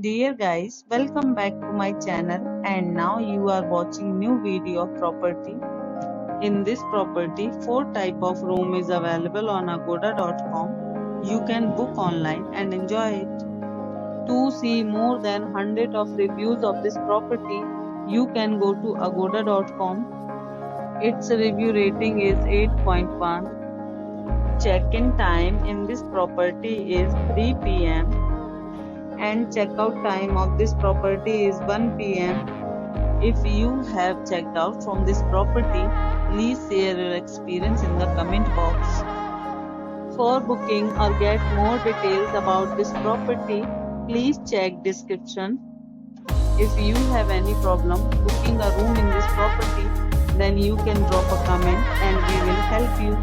Dear guys, welcome back to my channel and now you are watching new video of property. In this property, 4 type of room is available on agoda.com. You can book online and enjoy it. To see more than 100 of reviews of this property, you can go to agoda.com. Its review rating is 8.1. Check-in time in this property is 3 p.m. and checkout time of this property is 1 p.m. If you have checked out from this property, please share your experience in the comment box. For booking or get more details about this property, please check description. If you have any problem booking a room in this property, then you can drop a comment and we will help you.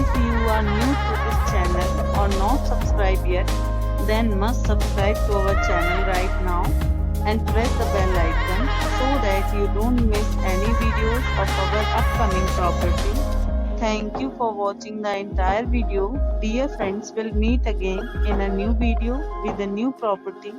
If you are new to this channel or not subscribed yet, then must subscribe to our channel right now and press the bell icon so that you don't miss any videos of our upcoming property. Thank you for watching the entire video. Dear friends, we'll meet again in a new video with a new property.